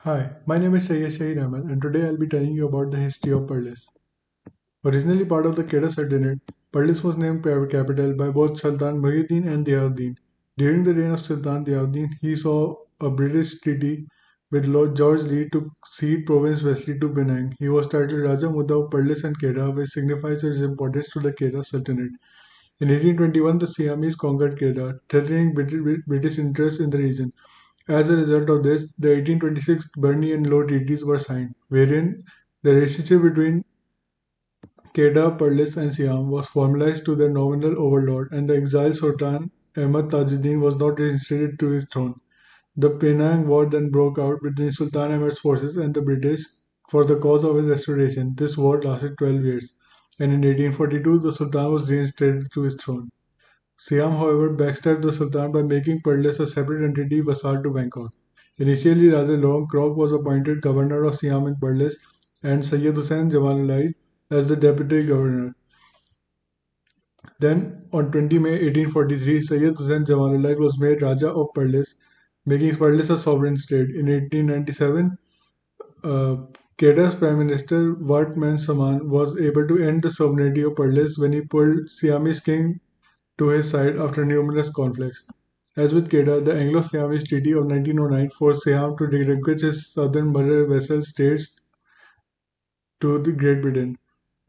Hi, my name is Sayyid Shahid Ahmed, and today I'll be telling you about the history of Perlis. Originally part of the Kedah Sultanate, Perlis was named capital by both Sultan Muhyiddin and Diauddin. During the reign of Sultan Diauddin, he saw a British treaty with Lord George Lee to cede Province Wesley to Penang. He was titled Raja Mudda of Perlis and Kedah, which signifies his importance to the Kedah Sultanate. In 1821, the Siamese conquered Kedah, threatening British interests in the region. As a result of this, the 1826 Burney and Law treaties were signed, wherein the relationship between Kedah, Perlis, and Siam was formalized to their nominal overlord, and the exiled Sultan Ahmad Tajuddin was not reinstated to his throne. The Penang War then broke out between Sultan Ahmed's forces and the British for the cause of his restoration. This war lasted 12 years, and in 1842 the Sultan was reinstated to his throne. Siam, however, backstabbed the Sultan by making Perlis a separate entity vassal to Bangkok. Initially, Raja Long Krok was appointed governor of Siam and Perlis, and Sayyid Hussain Jamalullah as the deputy governor. Then, on 20 May 1843, Sayyid Hussain Jamalullah was made Raja of Perlis, making Perlis a sovereign state. In 1897, uh, Kedah's Prime Minister Wat Saman was able to end the sovereignty of Perlis when he pulled Siamese king to his side after numerous conflicts. As with Kedah, the Anglo-Siamese Treaty of 1909 forced Siam to relinquish his southern mother vassal states to the Great Britain.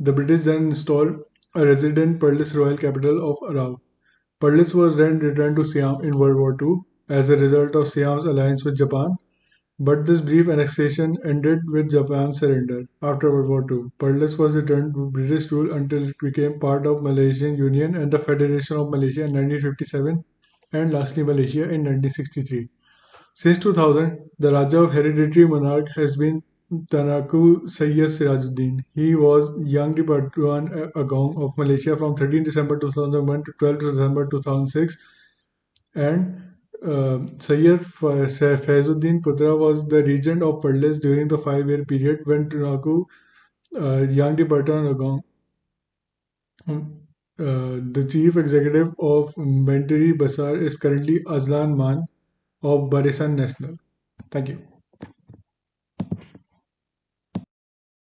The British then installed a resident Perlis royal capital of Arau. Perlis was then returned to Siam in World War II as a result of Siam's alliance with Japan, but this brief annexation ended with Japan's surrender. After World War II, Perlis was returned to British rule until it became part of Malaysian Union and the Federation of Malaysia in 1957, and lastly Malaysia in 1963. Since 2000, the Raja of hereditary monarch has been Tanaku Sayyid Sirajuddin. He was Yang di Pertuan Agong of Malaysia from 13 December 2001 to 12 December 2006, and Sayyid Faizuddin Putra was the regent of Perlis during the 5-year period when Tunaku Yang di Pertuan Agong, the chief executive of Menteri Besar, is currently Azlan Man of Barisan Nasional. Thank you.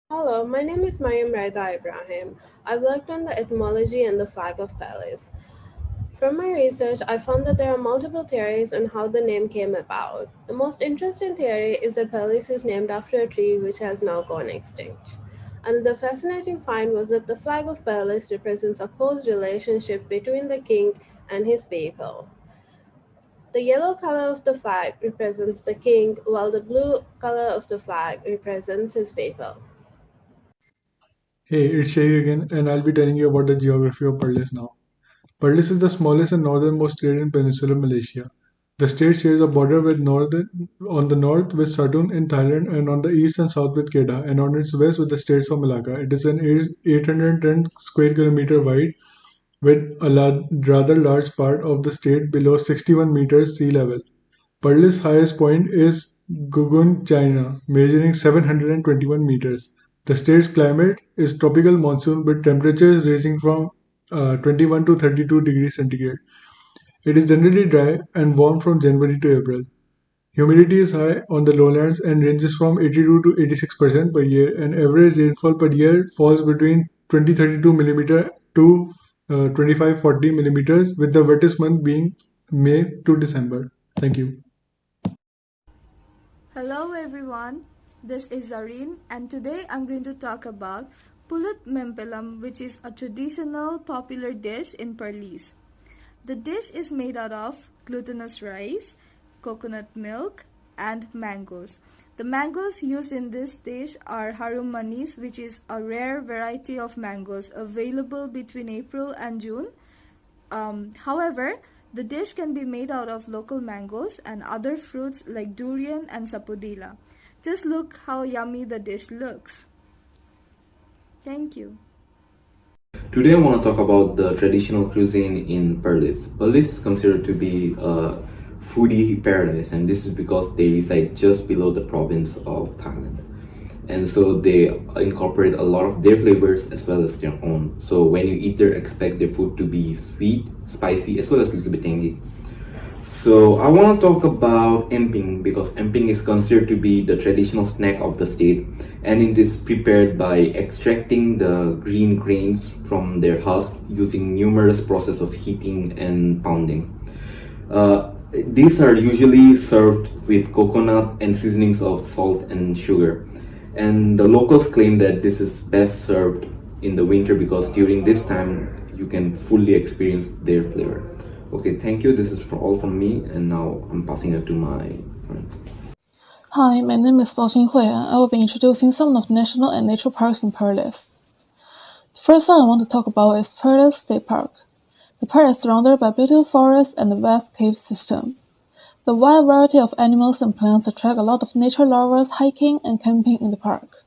Hello, my name is Mariam Raida Ibrahim. I worked on the etymology and the flag of Perlis. From my research, I found that there are multiple theories on how the name came about. The most interesting theory is that Perlis is named after a tree which has now gone extinct. Another fascinating find was that the flag of Perlis represents a close relationship between the king and his people. The yellow color of the flag represents the king, while the blue color of the flag represents his people. Hey, it's Shahir again, and I'll be telling you about the geography of Perlis now. Perlis is the smallest and northernmost state in peninsular Malaysia. The state shares a border on the north with Satun in Thailand, and on the east and south with Kedah, and on its west with the states of Malacca. It is an 810 square kilometer wide, with a rather large part of the state below 61 meters sea level. Perlis' highest point is Gugun, China, measuring 721 meters. The state's climate is tropical monsoon with temperatures ranging from 21 to 32 degrees centigrade. It is generally dry and warm from January to April. Humidity is high on the lowlands and ranges from 82 to 86% per year, and average rainfall per year falls between 20-32 mm to 25-40 millimeters, with the wettest month being May to December. Thank you. Hello everyone, this is Zareen and today I'm going to talk about Pulut Mempelam, which is a traditional popular dish in Perlis. The dish is made out of glutinous rice, coconut milk and mangoes. The mangoes used in this dish are harum manis, which is a rare variety of mangoes available between April and June. However, the dish can be made out of local mangoes and other fruits like durian and sapodilla. Just look how yummy the dish looks. Thank you. Today I want to talk about the traditional cuisine in Perlis. Perlis is considered to be a foodie paradise, and this is because they reside just below the province of Thailand. And so they incorporate a lot of their flavors as well as their own. So when you eat there, expect their food to be sweet, spicy, as well as a little bit tangy. So I want to talk about emping because emping is considered to be the traditional snack of the state, and it is prepared by extracting the green grains from their husk using numerous process of heating and pounding. These are usually served with coconut and seasonings of salt and sugar. And the locals claim that this is best served in the winter because during this time you can fully experience their flavor. Okay, thank you. This is for all from me, and now I'm passing it to my friend. Hi, my name is Bao Xinghui, and I will be introducing some of the national and nature parks in Perlis. The first one I want to talk about is Perlis State Park. The park is surrounded by beautiful forests and a vast cave system. The wide variety of animals and plants attract a lot of nature lovers hiking and camping in the park.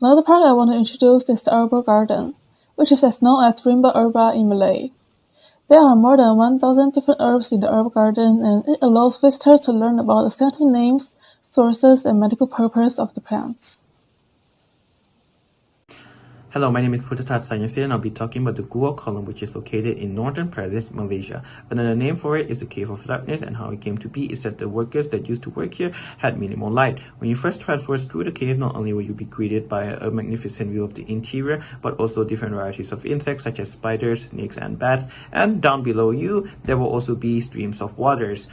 Another park I want to introduce is the Herbal Garden, which is as known as Rimba Herba in Malay. There are more than 1,000 different herbs in the herb garden, and it allows visitors to learn about the scientific names, sources, and medical purpose of the plants. Hello, my name is Putatat Sanyasi, and I'll be talking about the Gua column, which is located in northern Perlis, Malaysia. Another name for it is the Cave of Darkness, and how it came to be is that the workers that used to work here had minimal light. When you first traverse through the cave, not only will you be greeted by a magnificent view of the interior, but also different varieties of insects such as spiders, snakes, and bats. And down below you, there will also be streams of waters.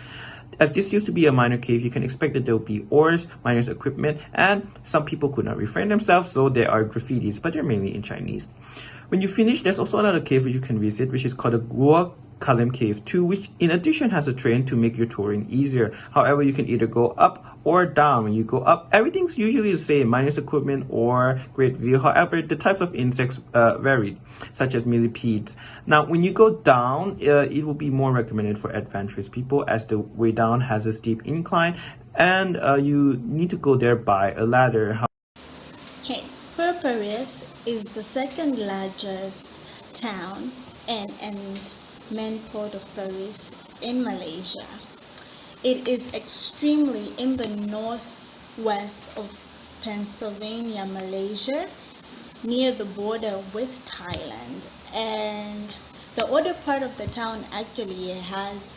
As this used to be a miner cave, you can expect that there will be ores, miners' equipment, and some people could not refrain themselves, so there are graffitis, but they're mainly in Chinese. When you finish, there's also another cave which you can visit, which is called the Gua Kalim Cave 2, which in addition has a train to make your touring easier. However, you can either go up or down. When you go up, everything's usually the same, minus equipment or great view. However, the types of insects varied, such as millipedes. Now, when you go down, it will be more recommended for adventurous people as the way down has a steep incline and you need to go there by a ladder. Hey, Perlis is the second largest town and main port of Paris in Malaysia. It is extremely in the northwest of Pennsylvania, Malaysia, near the border with Thailand. And the other part of the town actually has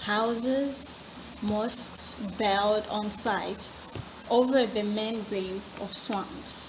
houses, mosques built on sites over the main grave of swamps.